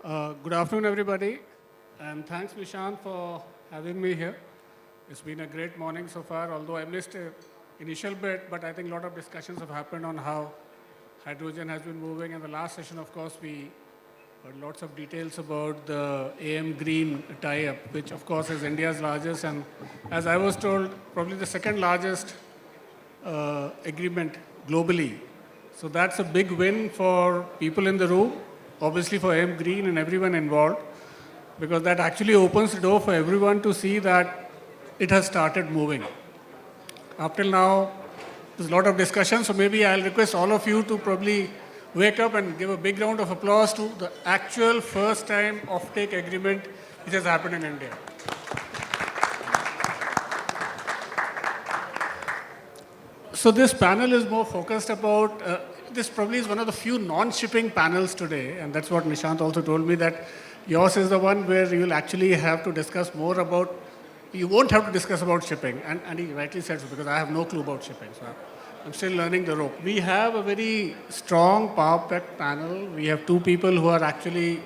Good afternoon, everybody, and thanks, Nishant, for having me here. It's been a great morning so far, although I missed the initial bit, but I think a lot of discussions have happened on how hydrogen has been moving. In the last session, of course, we heard lots of details about the AM Green tie-up, which, of course, is India's largest, and as I was told, probably the second largest agreement globally. So that's a big win for people in the room, obviously for AM Green and everyone involved, because that actually opens the door for everyone to see that it has started moving. Up till now, there's a lot of discussion, so maybe I'll request all of you to probably wake up and give a big round of applause to the actual first time offtake agreement which has happened in India. So this panel is more focused about, this probably is one of the few non-shipping panels today, and that's what Nishant also told me, that yours is the one where you'll actually have to discuss more about, you won't have to discuss about shipping, and he rightly said so, because I have no clue about shipping, so I'm still learning the rope. We have a very strong power-packed panel. We have two people who are actually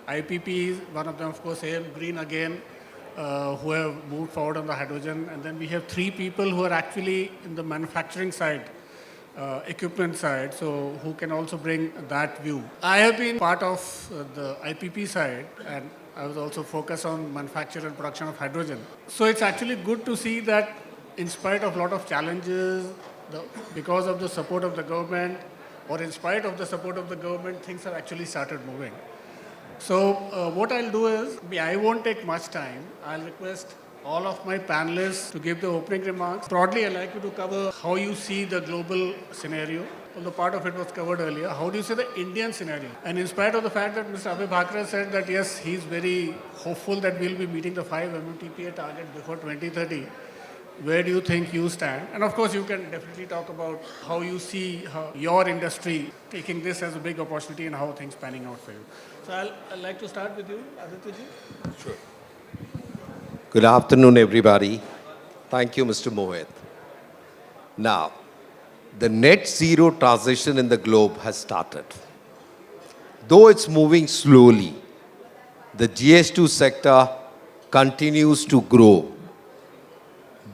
IPPs, one of them, of course, AM Green again, who have moved forward on the hydrogen. And then we have three people who are actually in the manufacturing side, equipment side, so who can also bring that view. I have been part of the IPP side, and I was also focused on manufacture and production of hydrogen. So it's actually good to see that in spite of a lot of challenges, because of the support of the government, or in spite of the support of the government, things have actually started moving. So what I'll do is, I won't take much time. I'll request all of my panelists to give the opening remarks. Broadly, I'd like you to cover how you see the global scenario. Although part of it was covered earlier. How do you see the Indian scenario? And in spite of the fact that Mr. Abhay Bhakra said that yes, he's very hopeful that we'll be meeting the 5 MMTPA target before 2030, where do you think you stand? And of course, you can definitely talk about how you see your industry taking this as a big opportunity and how things panning out for you. So I'd like to start with you, Aditya ji. Sure. Good afternoon, everybody. Thank you, Mr. Mohit. Now, the net zero transition in the globe has started. Though it's moving slowly, the GS2 sector continues to grow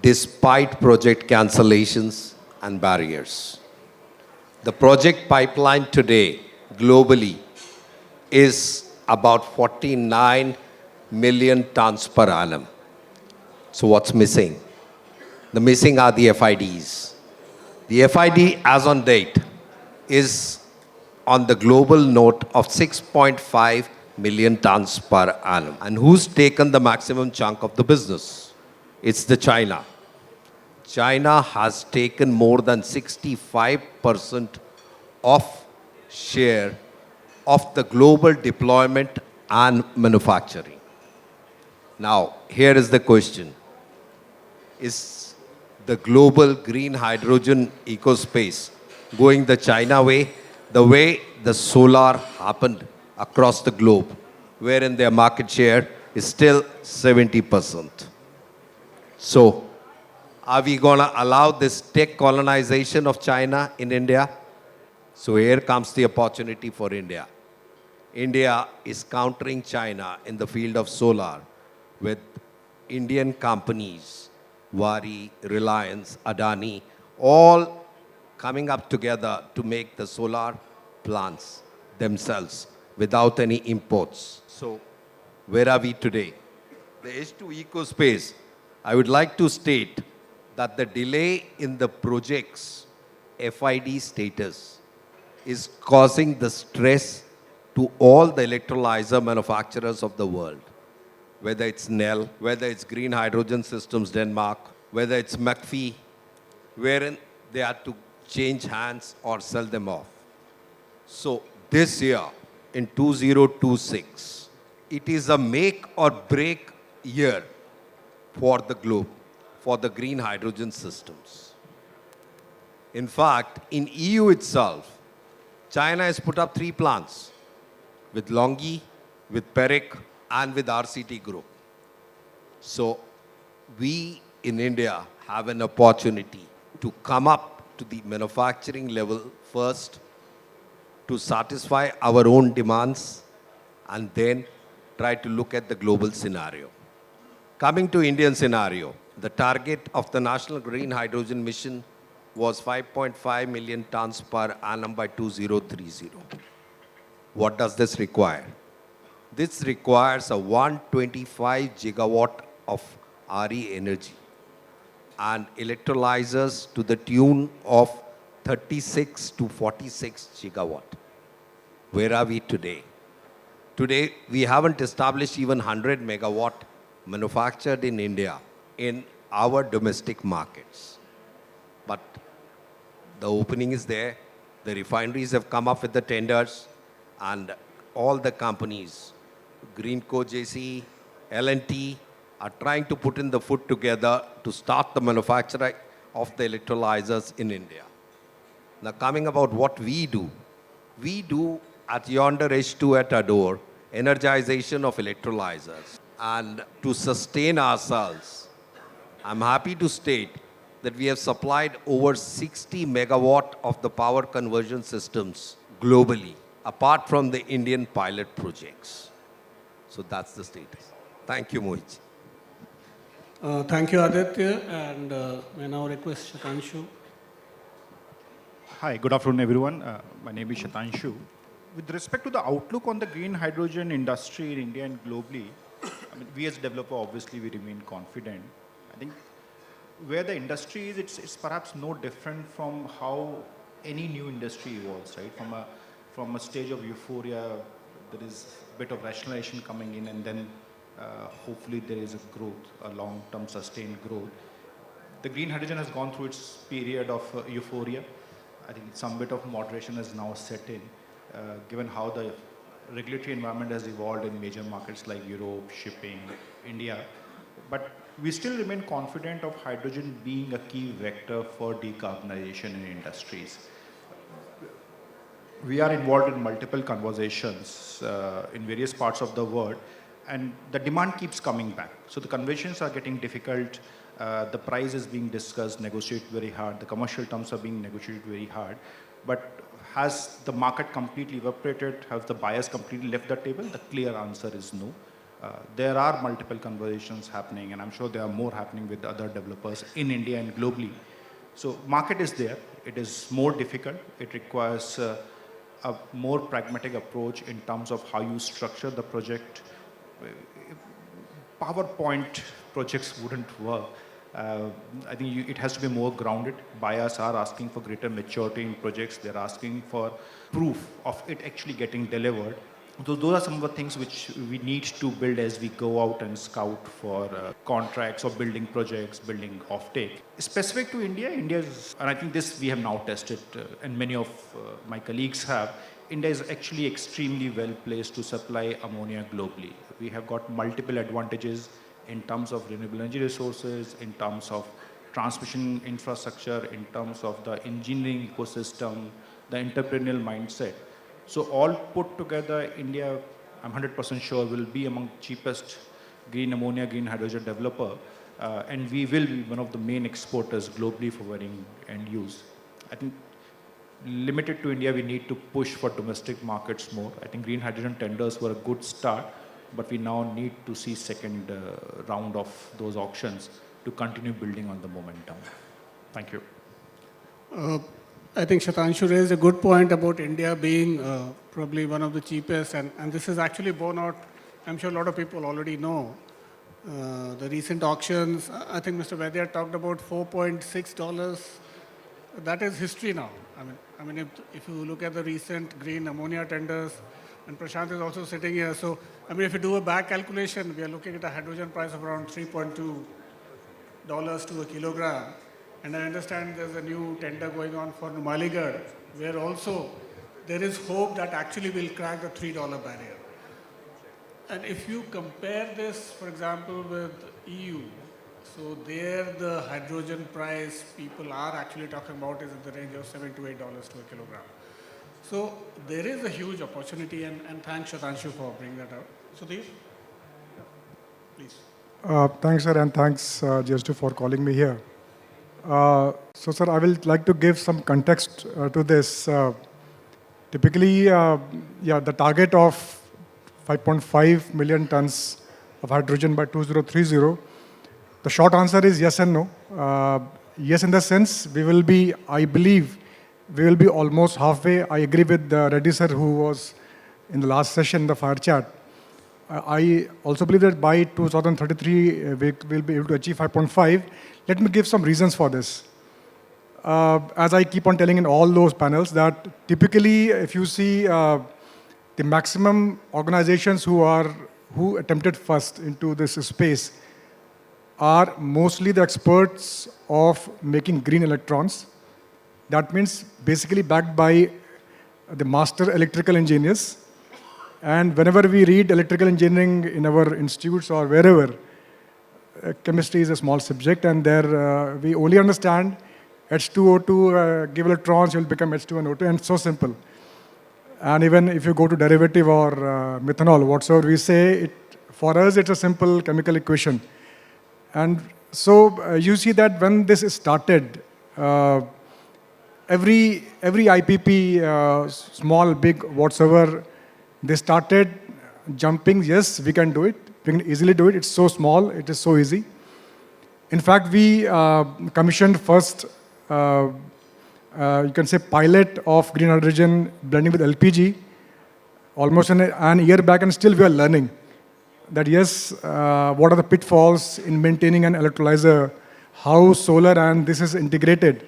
despite project cancellations and barriers. The project pipeline today, globally, is about 49 million tons per annum. So what's missing? The missing are the FIDs. The FID as on date is on the global note of 6.5 million tons per annum. And who's taken the maximum chunk of the business? It's the China. China has taken more than 65% of share of the global deployment and manufacturing. Now, here is the question. Is the global green hydrogen ecospace going the China way, the way the solar happened across the globe, wherein their market share is still 70%? So, are we going to allow this tech colonization of China in India? So here comes the opportunity for India. India is countering China in the field of solar with Indian companies, Wari, Reliance, Adani, all coming up together to make the solar plants themselves without any imports. So where are we today? The H2 ecospace, I would like to state that the delay in the project's FID status is causing the stress to all the electrolyzer manufacturers of the world, whether it's Nel, whether it's Green Hydrogen Systems Denmark, whether it's McPhee, wherein they had to change hands or sell them off. So this year, in 2026, it is a make or break year for the globe, for the green hydrogen systems. In fact, in EU itself, China has put up 3 plants with Longi, with Peric, and with RCT Group. So we in India have an opportunity to come up to the manufacturing level first, to satisfy our own demands, and then try to look at the global scenario. Coming to Indian scenario, the target of the National Green Hydrogen Mission was 5.5 million tons per annum by 2030. What does this require? This requires a 125 gigawatt of RE energy and electrolyzers to the tune of 36 to 46 gigawatt. Where are we today? Today, we haven't established even 100 megawatt manufactured in India in our domestic markets. But the opening is there. The refineries have come up with the tenders, and all the companies, Greenco, JC, L&T, are trying to put in the foot together to start the manufacture of the electrolyzers in India. Now, coming about what we do at yonder H2 at Ador, energization of electrolyzers. And to sustain ourselves, I'm happy to state that we have supplied over 60 megawatt of the power conversion systems globally, apart from the Indian pilot projects. So that's the status. Thank you, Mohit. Thank you, Aditya, and may now request Shatanshu. Hi, good afternoon, everyone. My name is Shatanshu. With respect to the outlook on the green hydrogen industry in India and globally, I mean, we as a developer, obviously, we remain confident. I think where the industry is, it's perhaps no different from how any new industry evolves, right? From a stage of euphoria, there is a bit of rationalization coming in, and then hopefully there is a growth, a long-term sustained growth. The green hydrogen has gone through its period of euphoria. I think some bit of moderation has now set in, given how the regulatory environment has evolved in major markets like Europe, shipping, India. But we still remain confident of hydrogen being a key vector for decarbonization in industries. We are involved in multiple conversations in various parts of the world, and the demand keeps coming back. So the conversations are getting difficult. The price is being discussed, negotiated very hard. The commercial terms are being negotiated very hard. But has the market completely evaporated? Have the buyers completely left the table? The clear answer is no. There are multiple conversations happening, and I'm sure there are more happening with other developers in India and globally. So market is there. It is more difficult. It requires a more pragmatic approach in terms of how you structure the project. PowerPoint projects wouldn't work. I think it has to be more grounded. Buyers are asking for greater maturity in projects. They're asking for proof of it actually getting delivered. Those are some of the things which we need to build as we go out and scout for contracts or building projects, building offtake. Specific to India, India's, and I think this we have now tested, and many of my colleagues have, India is actually extremely well placed to supply ammonia globally. We have got multiple advantages in terms of renewable energy resources, in terms of transmission infrastructure, in terms of the engineering ecosystem, the entrepreneurial mindset. So all put together, India, I'm 100% sure, will be among cheapest green ammonia, green hydrogen developer, and we will be one of the main exporters globally for varying end use. I think limited to India, we need to push for domestic markets more. I think green hydrogen tenders were a good start, but we now need to see second round of those auctions to continue building on the momentum. Thank you. I think Shatanshu raised a good point about India being probably one of the cheapest, and this is actually borne out. I'm sure a lot of people already know. The recent auctions, I think Mr. Vaidya talked about $4.6. That is history now. I mean, if you look at the recent green ammonia tenders, and Prashant is also sitting here. So, I mean, if you do a back calculation, we are looking at a hydrogen price of around $3.2 to a kilogram. And I understand there's a new tender going on for Numaligarh, where also there is hope that actually will crack the $3 barrier. And if you compare this, for example, with EU, so there the hydrogen price people are actually talking about is in the range of $7 to $8 to a kilogram. So there is a huge opportunity, and thanks Shatanshu for bringing that up. Sudhir, please. Thanks, sir, and thanks, GHIS, for calling me here. So, sir, I will like to give some context to this. Typically, the target of 5.5 million tons of hydrogen by 2030? The short answer is yes and no. Yes, in the sense we will be, I believe, we will be almost halfway. I agree with Reddy sir, who was in the last session, the fire chat. I also believe that by 2033, we will be able to achieve 5.5. Let me give some reasons for this. As I keep on telling in all those panels, that typically, if you see the maximum organizations who attempted first into this space are mostly the experts of making green electrons. That means basically backed by the master electrical engineers. And whenever we read electrical engineering in our institutes or wherever, chemistry is a small subject, and there we only understand H2O2 give electrons, you will become H2 and O2, and it's so simple. And even if you go to derivative or methanol, whatsoever we say, for us it's a simple chemical equation. And so you see that when this started, every IPP, small, big, whatsoever, they started jumping. Yes, we can do it. We can easily do it. It's so small. It is so easy. In fact, we commissioned first, you can say, pilot of green hydrogen blending with LPG almost an year back, and still we are learning that, yes, what are the pitfalls in maintaining an electrolyzer, how solar and this is integrated.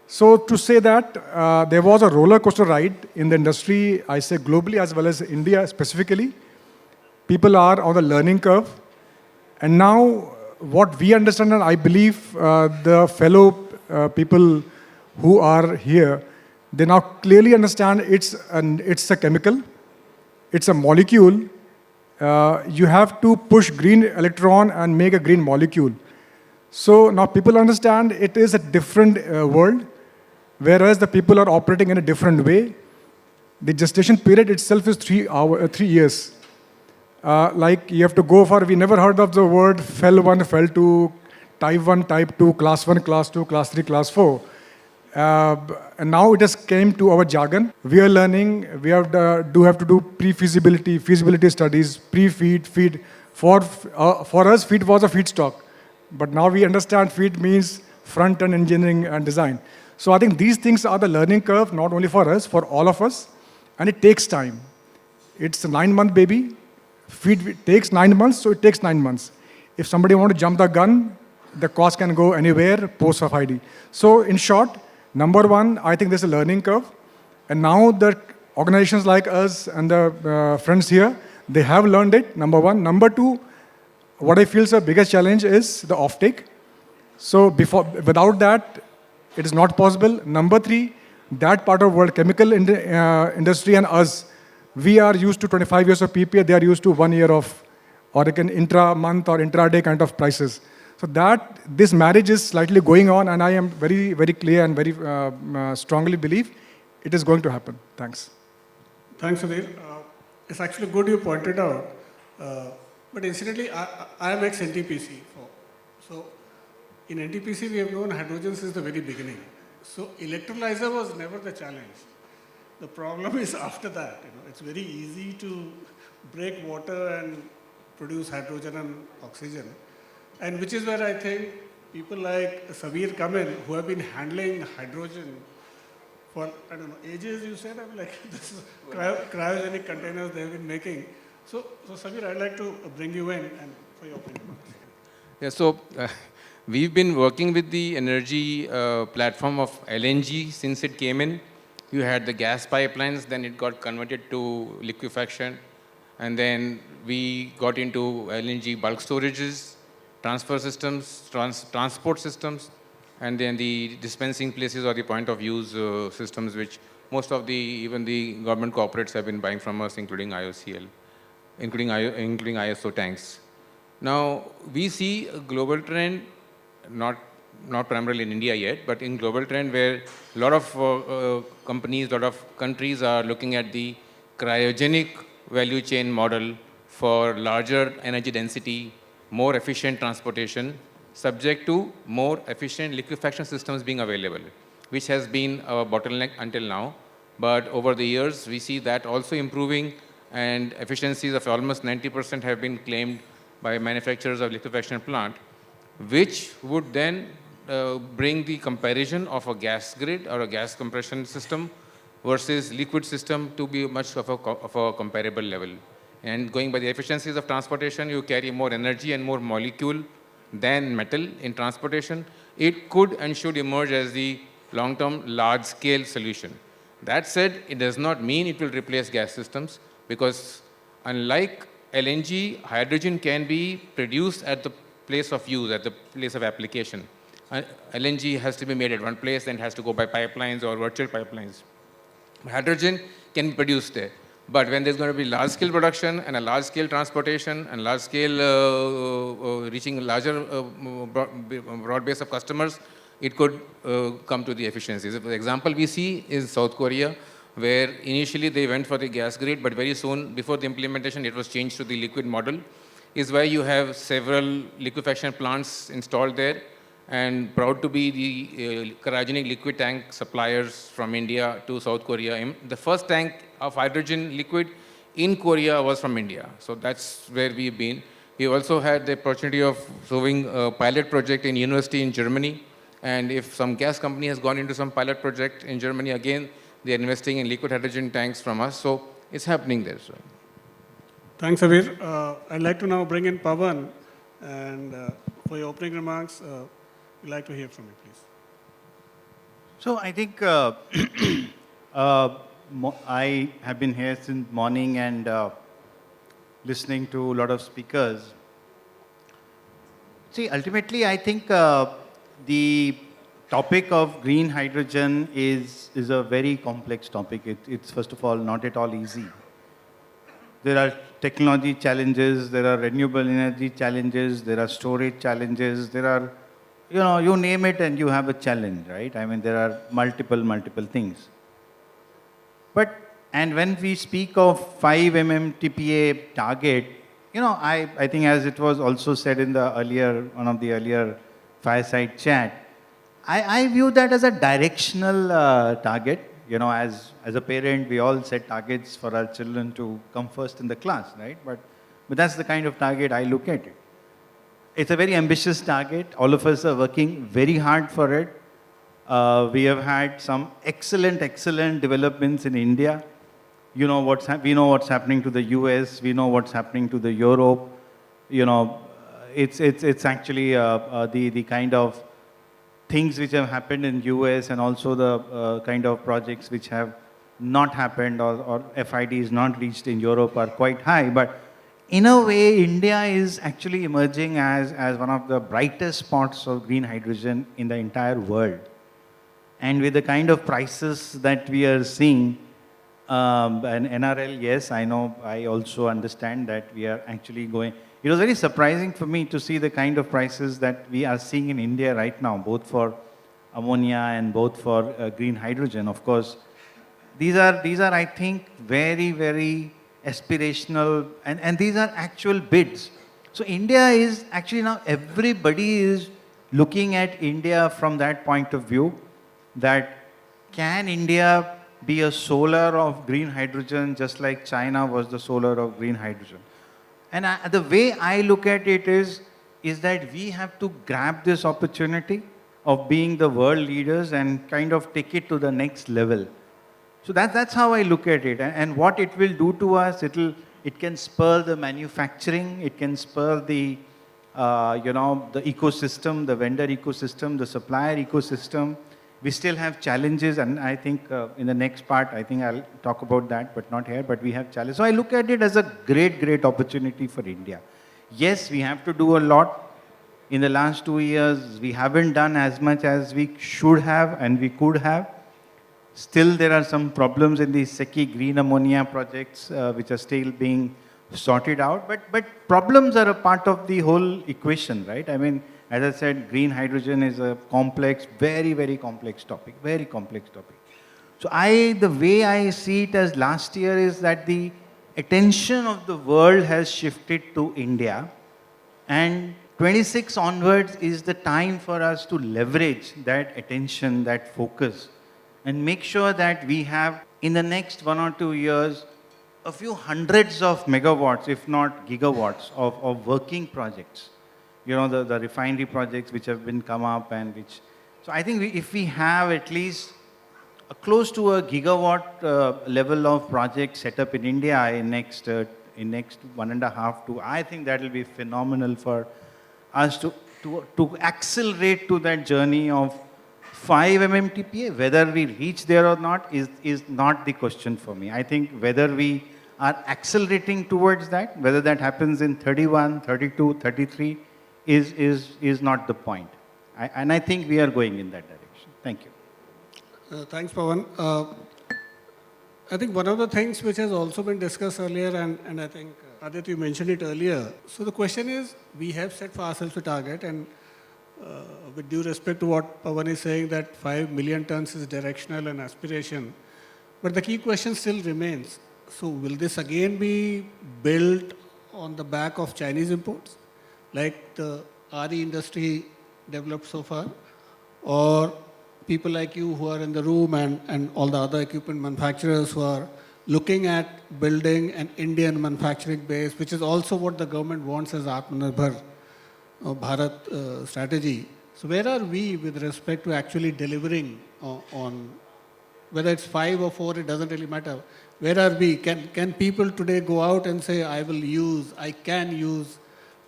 So to say that there was a roller coaster ride in the industry, I say globally as well as India specifically. People are on the learning curve. And now what we understand, and I believe the fellow people who are here, they now clearly understand it's a chemical, it's a molecule. You have to push green electron and make a green molecule. So now people understand it is a different world, whereas the people are operating in a different way. The gestation period itself is 3 years. Like you have to go for, we never heard of the word FEL 1, FEL 2, type 1, type 2, class 1, class 2, class 3, class 4. And now it has came to our jargon. We are learning, we have to do pre-feasibility, feasibility studies, pre-feed, feed. For us, feed was a feedstock. But now we understand feed means front-end engineering and design. So I think these things are the learning curve, not only for us, for all of us. And it takes time. It's a 9-month baby. Feed takes 9 months, so it takes 9 months. If somebody wants to jump the gun, the cost can go anywhere post of ID. So in short, number one, I think there's a learning curve. And now the organizations like us and the friends here, they have learned it, number one. Number two, what I feel is the biggest challenge is the offtake. So without that, it is not possible. Number three, that part of world, chemical industry and us, we are used to 25 years of PPA, they are used to 1 year of, or intra-month or intra-day kind of prices. So this marriage is slightly going on, and I am very, very clear and very strongly believe it is going to happen. Thanks. Thanks, Sudhir. It's actually good you pointed out. But incidentally, I am ex-NTPC. So in NTPC, we have known hydrogen since the very beginning. So electrolyzer was never the challenge. The problem is after that. It's very easy to break water and produce hydrogen and oxygen. And which is where I think people like Savir come in, who have been handling hydrogen for, I don't know, ages, you said? I'm like, this is cryogenic containers they've been making. So Savir, I'd like to bring you in and for your opinion. Yeah, so we've been working with the energy platform of LNG since it came in. You had the gas pipelines, then it got converted to liquefaction, and then we got into LNG bulk storages, transfer systems, transport systems, and then the dispensing places or the point of use systems, which most of even the government corporates have been buying from us, including IOCL, including ISO tanks. Now, we see a global trend, not primarily in India yet, but in global trend where a lot of companies, a lot of countries are looking at the cryogenic value chain model for larger energy density, more efficient transportation, subject to more efficient liquefaction systems being available, which has been a bottleneck until now. But over the years, we see that also improving, and efficiencies of almost 90% have been claimed by manufacturers of liquefaction plant, which would then bring the comparison of a gas grid or a gas compression system versus liquid system to be much of a comparable level. And going by the efficiencies of transportation, you carry more energy and more molecule than metal in transportation. It could and should emerge as the long-term, large-scale solution. That said, it does not mean it will replace gas systems, because unlike LNG, hydrogen can be produced at the place of use, at the place of application. LNG has to be made at one place, then has to go by pipelines or virtual pipelines. Hydrogen can be produced there. But when there's going to be large-scale production and a large-scale transportation and large-scale reaching a larger broad base of customers, it could come to the efficiencies. The example we see is South Korea, where initially they went for the gas grid, but very soon, before the implementation, it was changed to the liquid model, is why you have several liquefaction plants installed there, and proud to be the cryogenic liquid tank suppliers from India to South Korea. The first tank of hydrogen liquid in Korea was from India. So that's where we've been. We also had the opportunity of doing a pilot project in university in Germany. And if some gas company has gone into some pilot project in Germany, again, they're investing in liquid hydrogen tanks from us. So it's happening there. So. Thanks, Savir. I'd like to now bring in Pawan. And for your opening remarks, we'd like to hear from you, please. So I think I have been here since morning and listening to a lot of speakers. See, ultimately, I think the topic of green hydrogen is a very complex topic. It's first of all not at all easy. There are technology challenges, there are renewable energy challenges, there are storage challenges, there are, you name it and you have a challenge, right? I mean, there are multiple things. And when we speak of 5 MMTPA target, I think as it was also said in the one of the earlier fireside chat, I view that as a directional target. As a parent, we all set targets for our children to come first in the class, right? But that's the kind of target I look at it. It's a very ambitious target. All of us are working very hard for it. We have had some excellent developments in India. We know what's happening to the US. We know what's happening to the Europe. It's actually the kind of things which have happened in US and also the kind of projects which have not happened or FIDs not reached in Europe are quite high. But in a way, India is actually emerging as one of the brightest spots of green hydrogen in the entire world. And with the kind of prices that we are seeing, and NRL, yes, I know, I also understand that we are actually going. It was very surprising for me to see the kind of prices that we are seeing in India right now, both for ammonia and both for green hydrogen. Of course, these are I think, very aspirational, and these are actual bids. So India is actually now, everybody is looking at India from that point of view, that can India be a solar of green hydrogen just like China was the solar of green hydrogen? And the way I look at it is that we have to grab this opportunity of being the world leaders and kind of take it to the next level. So that's how I look at it. And what it will do to us, it can spur the manufacturing, it can spur the the ecosystem, the vendor ecosystem, the supplier ecosystem. We still have challenges, and I think in the next part, I think I'll talk about that, but not here, but we have challenges. So I look at it as a great opportunity for India. Yes, we have to do a lot. In the last 2 years, we haven't done as much as we should have and we could have. Still, there are some problems in the SECI green ammonia projects, which are still being sorted out. But problems are a part of the whole equation, right? I mean, as I said, green hydrogen is a complex, very complex topic, very complex topic. So the way I see it as last year is that the attention of the world has shifted to India, and 26 onwards is the time for us to leverage that attention, that focus, and make sure that we have, in the next 1 or 2 years, a few hundreds of megawatts, if not gigawatts, of working projects. You know, the refinery projects which have been come up and which. So I think if we have at least close to a gigawatt level of projects set up in India in next 1.5 to, I think that will be phenomenal for us to accelerate to that journey of 5 MMTPA. Whether we reach there or not is not the question for me. I think whether we are accelerating towards that, whether that happens in 31, 32, 33 is not the point. And I think we are going in that direction. Thank you. Thanks, Pawan. I think one of the things which has also been discussed earlier, and I think Aditya, you mentioned it earlier. So the question is, we have set for ourselves a target, and with due respect to what Pawan is saying, that 5 million tons is directional and aspiration. But the key question still remains. So will this again be built on the back of Chinese imports, like the RE industry developed so far, or people like you who are in the room and all the other equipment manufacturers who are looking at building an Indian manufacturing base, which is also what the government wants as Atmanirbhar Bharat strategy. So where are we with respect to actually delivering on, whether it's 5 or 4, it doesn't really matter. Where are we? Can people today go out and say, I can use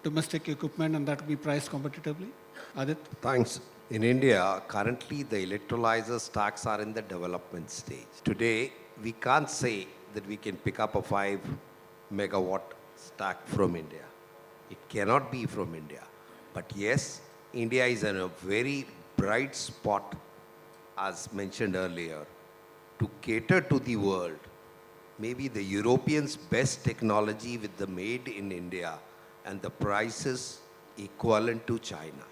domestic equipment and that will be priced competitively? Aditya? Thanks. In India, currently the electrolyzer stacks are in the development stage. Today, we can't say that we can pick up a 5 megawatt stack from India. It cannot be from India. But yes, India is in a very bright spot, as mentioned earlier, to cater to the world. Maybe the Europeans' best technology with the made in India and the prices equivalent to China.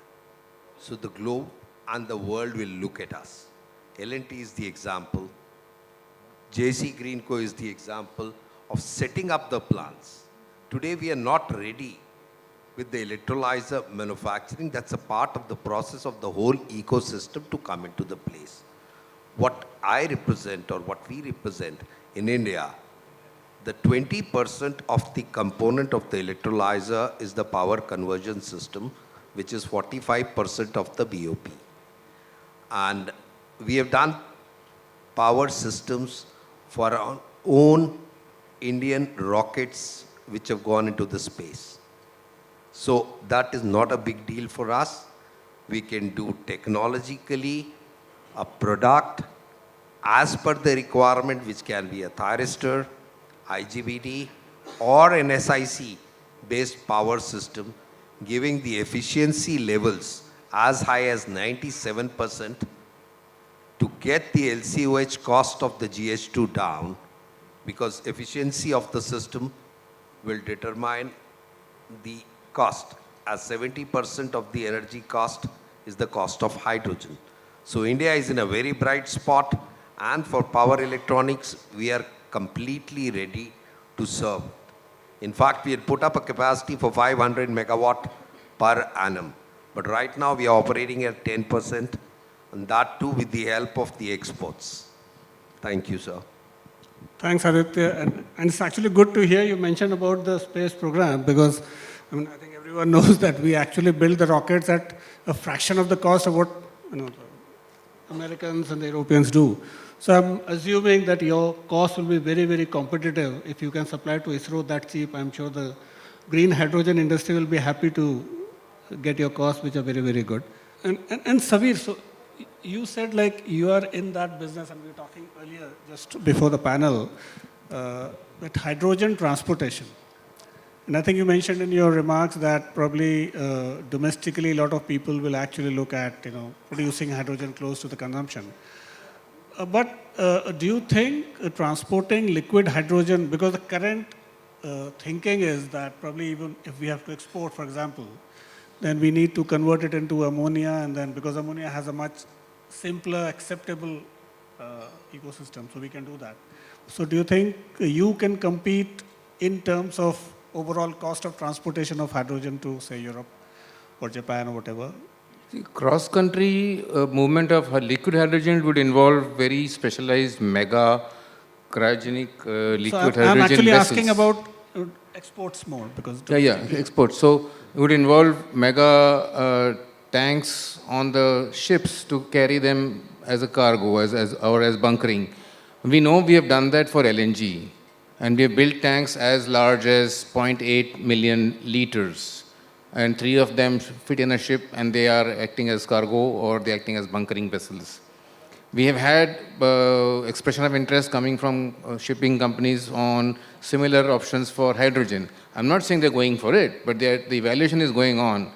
So the globe and the world will look at us. L&T is the example. JC Greenco is the example of setting up the plants. Today we are not ready with the electrolyzer manufacturing. That's a part of the process of the whole ecosystem to come into the place. What I represent or what we represent in India, the 20% of the component of the electrolyzer is the power conversion system, which is 45% of the BOP. And we have done power systems for our own Indian rockets which have gone into the space. So that is not a big deal for us. We can do technologically a product as per the requirement, which can be a thyristor, IGBT, or an SiC-based power system, giving the efficiency levels as high as 97% to get the LCOH cost of the GH2 down, because efficiency of the system will determine the cost, as 70% of the energy cost is the cost of hydrogen. So India is in a very bright spot, and for power electronics, we are completely ready to serve. In fact, we had put up a capacity for 500 megawatt per annum. But right now we are operating at 10%, and that too with the help of the exports. Thank you, sir. Thanks, Aditya. And it's actually good to hear you mention about the space program, because I think everyone knows that we actually build the rockets at a fraction of the cost of what the Americans and the Europeans do. So I'm assuming that your cost will be very, very competitive. If you can supply to ISRO that cheap, I'm sure the green hydrogen industry will be happy to get your costs, which are very, very good. And Savir, so you said like you are in that business, and we were talking earlier just before the panel with hydrogen transportation. And I think you mentioned in your remarks that probably domestically a lot of people will actually look at producing hydrogen close to the consumption. But do you think transporting liquid hydrogen, because the current thinking is that probably even if we have to export, for example, then we need to convert it into ammonia, and then because ammonia has a much simpler, acceptable ecosystem, so we can do that. So do you think you can compete in terms of overall cost of transportation of hydrogen to, say, Europe or Japan or whatever? Cross-country movement of liquid hydrogen would involve very specialized mega cryogenic So liquid I'm hydrogen actually vessels. asking about exports more because Exports. So it would involve mega tanks on the ships to carry them as a cargo, or as bunkering. We know we have done that for LNG, and we have built tanks as large as 0.8 million liters, and 3 of them fit in a ship, and they are acting as cargo or they are acting as bunkering vessels. We have had expression of interest coming from shipping companies on similar options for hydrogen. I'm not saying they're going for it, but the evaluation is going on.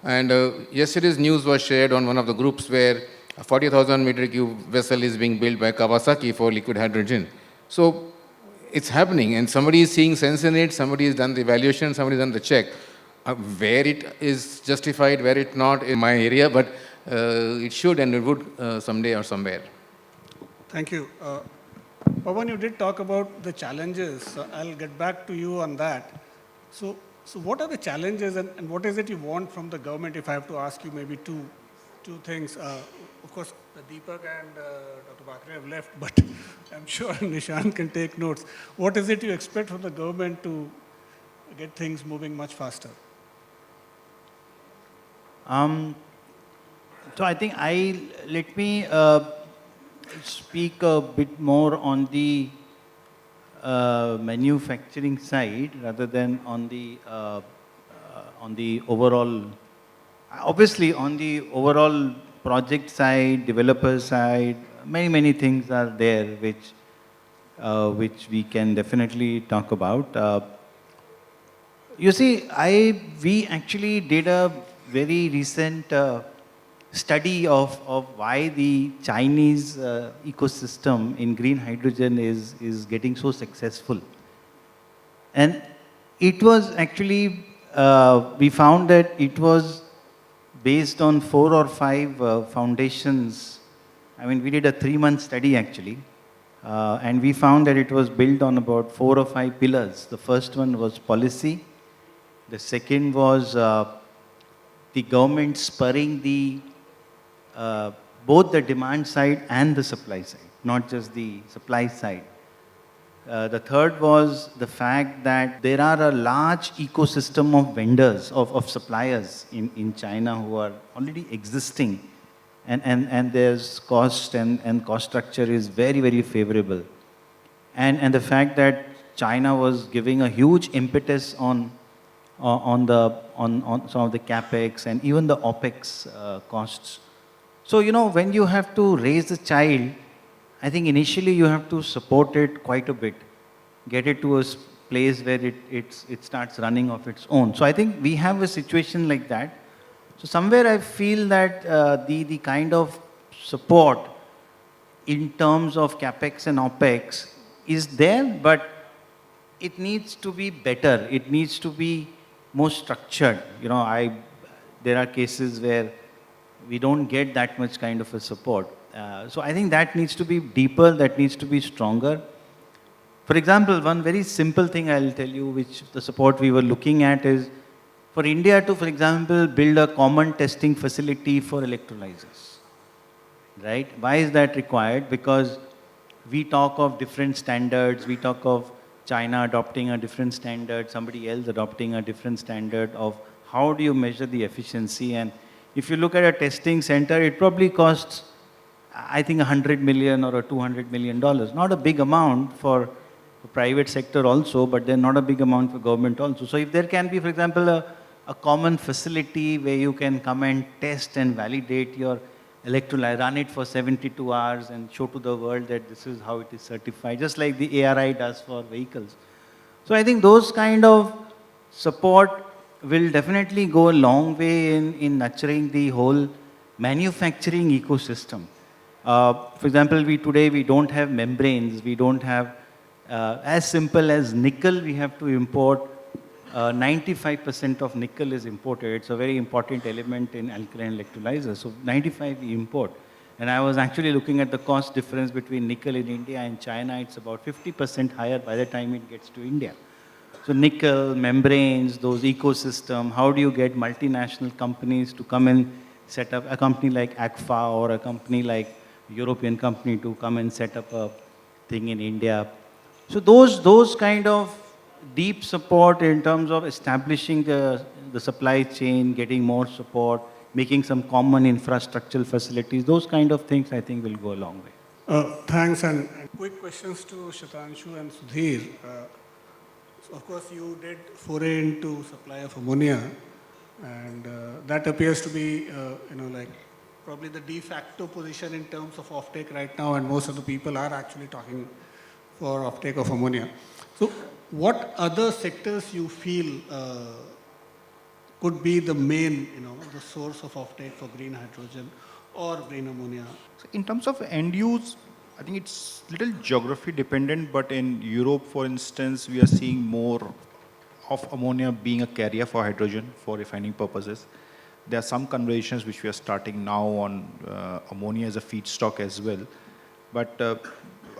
And yesterday's news was shared on one of the groups where a 40,000 meter cube vessel is being built by Kawasaki for liquid hydrogen. So it's happening, and somebody is seeing sense in it, somebody has done the evaluation, somebody has done the check. Where it is justified, where it not, in my area, but it should and it would someday or somewhere. Thank you. Pawan, you did talk about the challenges. So I'll get back to you on that. So what are the challenges and what is it you want from the government? If I have to ask you maybe two things. Of course, Deepak and Dr. Bakre have left, but I'm sure Nishant can take notes. What is it you expect from the government to get things moving much faster? So I think let me speak a bit more on the manufacturing side rather than on the overall. Obviously, on the overall project side, developer side, many things are there which we can definitely talk about. You see, we actually did a very recent study of why the Chinese ecosystem in green hydrogen is getting so successful. And it was actually, we found that it was based on 4 or 5 foundations. I mean, we did a 3-month study actually. And we found that it was built on about 4 or 5 pillars. The first one was policy. The second was the government spurring both the demand side and the supply side, not just the supply side. The third was the fact that there are a large ecosystem of vendors, of suppliers in China who are already existing, and there's cost and cost structure is very favorable. And the fact that China was giving a huge impetus on some of the capex and even the opex costs. So, you know, when you have to raise a child, I think initially you have to support it quite a bit, get it to a place where it starts running of its own. So I think we have a situation like that. So somewhere I feel that the kind of support in terms of capex and opex is there, but it needs to be better. It needs to be more structured. You know, there are cases where we don't get that much kind of a support. So I think that needs to be deeper, that needs to be stronger. For example, one very simple thing I'll tell you, which the support we were looking at is for India to, for example, build a common testing facility for electrolyzers. Right? Why is that required? Because we talk of different standards, we talk of China adopting a different standard, somebody else adopting a different standard of how do you measure the efficiency. And if you look at a testing center, it probably costs, I think, $100 million or $200 million. Not a big amount for private sector also, but then not a big amount for government also. So if there can be, for example, a common facility where you can come and test and validate your electrolyte, run it for 72 hours and show to the world that this is how it is certified, just like the ARI does for vehicles. So I think those kind of support will definitely go a long way in nurturing the whole manufacturing ecosystem. For example, today we don't have membranes, we don't have, as simple as nickel we have to import. 95% of nickel is imported. It's a very important element in alkaline electrolyzers. So 95 we import. And I was actually looking at the cost difference between nickel in India and China. It's about 50% higher by the time it gets to India. So nickel, membranes, those ecosystem, how do you get multinational companies to come and set up a company like AGFA or a company like European company to come and set up a thing in India? So those kind of deep support in terms of establishing the supply chain, getting more support, making some common infrastructural facilities, those kind of things I think will go a long way. Thanks. And quick questions to Shatanshu and Sudhir. So of course, you did foray into supply of ammonia, and that appears to be, like probably the de facto position in terms of offtake right now, and most of the people are actually talking for offtake of ammonia. So, what other sectors you feel could be the main, the source of offtake for green hydrogen or green ammonia? So in terms of end use, I think it's little geography dependent, but in Europe, for instance, we are seeing more of ammonia being a carrier for hydrogen for refining purposes. There are some conversations which we are starting now on ammonia as a feedstock as well. But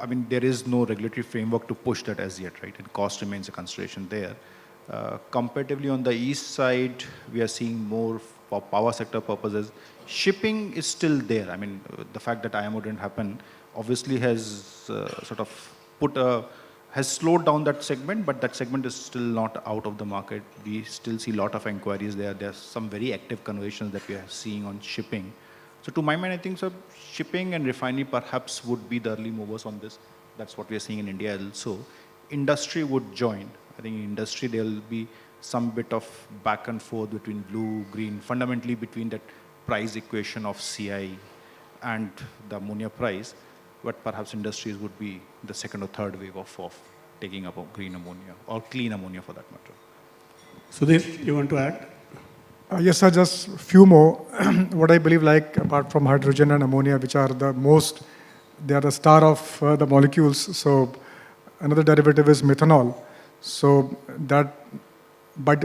I mean, there is no regulatory framework to push that as yet, right? And cost remains a consideration there. Comparatively on the east side, we are seeing more for power sector purposes. Shipping is still there. I mean, the fact that IMO didn't happen obviously has sort of has slowed down that segment, but that segment is still not out of the market. We still see a lot of inquiries there. There's some very active conversations that we are seeing on shipping. So to my mind, I think so shipping and refinery perhaps would be the early movers on this. That's what we are seeing in India also. Industry would join. I think in industry there will be some bit of back and forth between blue, green, fundamentally between that price equation of CI and the ammonia price. But perhaps industries would be the second or third wave of taking up green ammonia or clean ammonia for that matter. Sudhir, you want to add? Yes, sir, just a few more. What I believe, like, apart from hydrogen and ammonia, which are the most, they are the star of the molecules. So another derivative is methanol. So that, but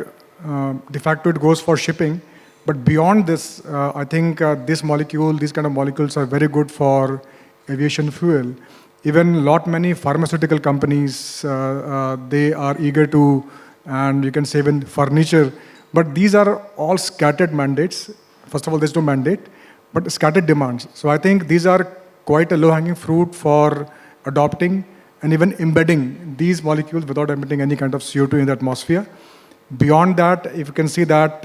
de facto it goes for shipping. But beyond this, I think these kind of molecules are very good for aviation fuel. Even many pharmaceutical companies, they are eager to, and you can say even furniture. But these are all scattered mandates. First of all, there's no mandate, but scattered demands. So I think these are quite a low-hanging fruit for adopting and even embedding these molecules without emitting any kind of CO2 in the atmosphere. Beyond that, if you can see that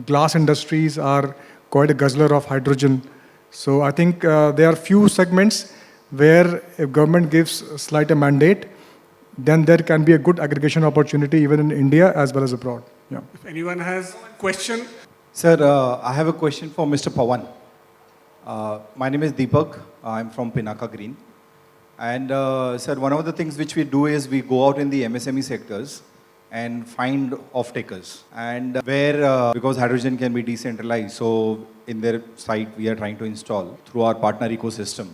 glass industries are quite a guzzler of hydrogen. So I think there are few segments where if government gives a slight mandate, then there can be a good aggregation opportunity even in India as well as abroad. Yeah. If anyone has a question. Sir, I have a question for Mr. Pawan. My name is Deepak. I'm from Pinaka Green. And sir, one of the things which we do is we go out in the MSME sectors and find off-takers. And where, because hydrogen can be decentralized, so in their site we are trying to install through our partner ecosystem.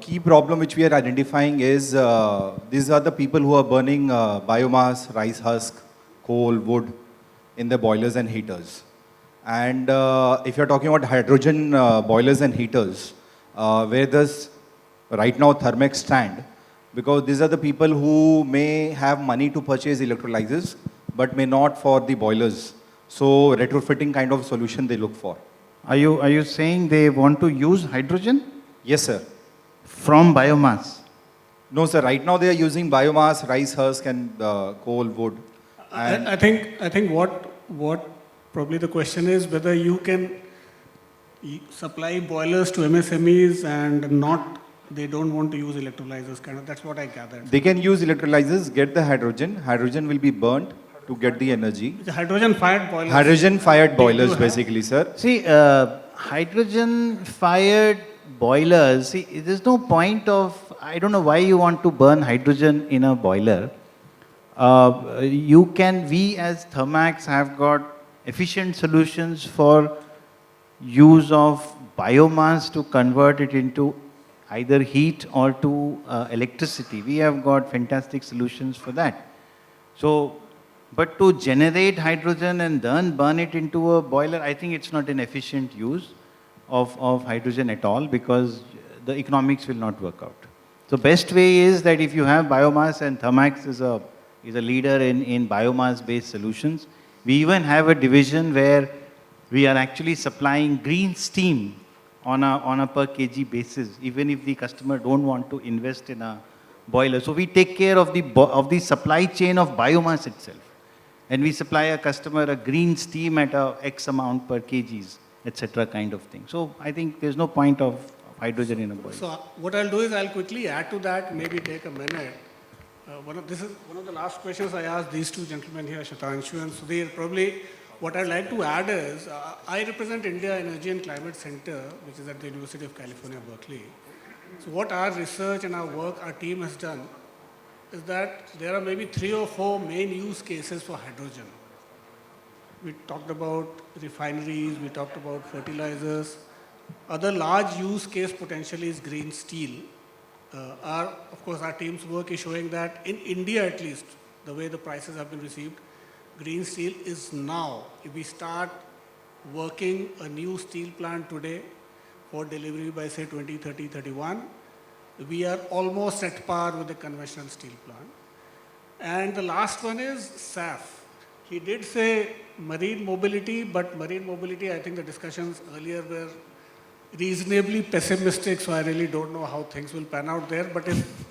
Key problem which we are identifying is these are the people who are burning biomass, rice husk, coal, wood in the boilers and heaters. And if you're talking about hydrogen boilers and heaters, where does right now Thermax stand? Because these are the people who may have money to purchase electrolyzers, but may not for the boilers. So retrofitting kind of solution they look for. Are you saying they want to use hydrogen? Yes, sir. From biomass? No, sir. Right now they are using biomass, rice husk, and coal, wood. And I think what probably the question is whether you can supply boilers to MSMEs and not. They don't want to use electrolyzers, kind of. That's what I gathered. they can use electrolyzers, get the hydrogen. Hydrogen will be burnt to get the energy. The hydrogen-fired boilers. Hydrogen-fired boilers, basically, sir. See, hydrogen-fired boilers, see, there's no point of, I don't know why you want to burn hydrogen in a boiler. We as Thermax have got efficient solutions for use of biomass to convert it into either heat or to electricity. We have got fantastic solutions for that. So, but to generate hydrogen and then burn it into a boiler, I think it's not an efficient use of hydrogen at all, because the economics will not work out. So best way is that if you have biomass, and Thermax is a leader in biomass-based solutions. We even have a division where we are actually supplying green steam on a per kg basis, even if the customer don't want to invest in a boiler. So we take care of the supply chain of biomass itself. And we supply a customer a green steam at a X amount per kgs, etc. kind of thing. So I think there's no point of hydrogen in a boiler. So what I'll do is I'll quickly add to that, maybe take a minute. This is one of the last questions I asked these two gentlemen here, Shatanshu and Sudhir. Probably what I'd like to add is, I represent India Energy and Climate Center, which is at the University of California, Berkeley. So what our research and our work, our team has done, is that there are maybe 3 or 4 main use cases for hydrogen. We talked about refineries, we talked about fertilizers. Other large use case potentially is green steel. Of course, our team's work is showing that in India at least, the way the prices have been received, green steel is now. If we start working a new steel plant today for delivery by say 2030, 31, we are almost at par with the conventional steel plant. And the last one is SAF. He did say marine mobility, but marine mobility, I think the discussions earlier were reasonably pessimistic, so I really don't know how things will pan out there. But if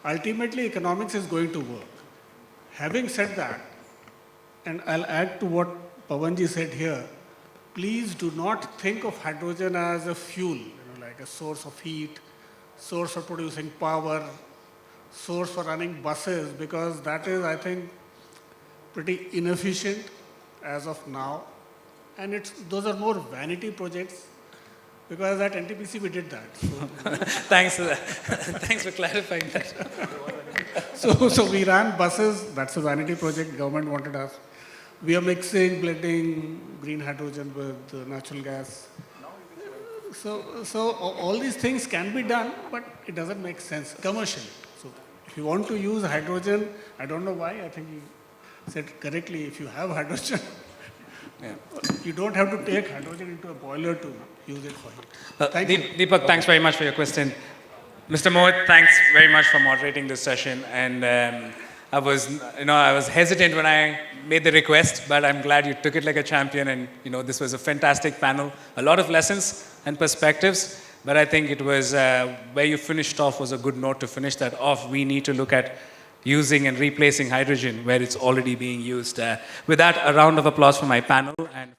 ultimately economics is going to work. Having said that, and I'll add to what Pawanji said here, please do not think of hydrogen as a fuel, like a source of heat, source for producing power, source for running buses, because that is, I think, pretty inefficient as of now. And those are more vanity projects, because at NTPC we did that. So, Thanks for that. Thanks for clarifying that. so we ran buses, that's a vanity project, government wanted us. We are mixing, blending green hydrogen with natural gas. So all these things can be done, but it doesn't make sense commercially. So if you want to use hydrogen, I don't know why, I think you said correctly, if you have hydrogen, you don't have to take hydrogen into a boiler to use it for heat. Thank you. Deepak, thanks very much for your question. Mr. Mohit, thanks very much for moderating this session. And I was hesitant when I made the request, but I'm glad you took it like a champion. And this was a fantastic panel, a lot of lessons and perspectives. But I think it was where you finished off was a good note to finish that off. We need to look at using and replacing hydrogen where it's already being used. With that, a round of applause for my panel. And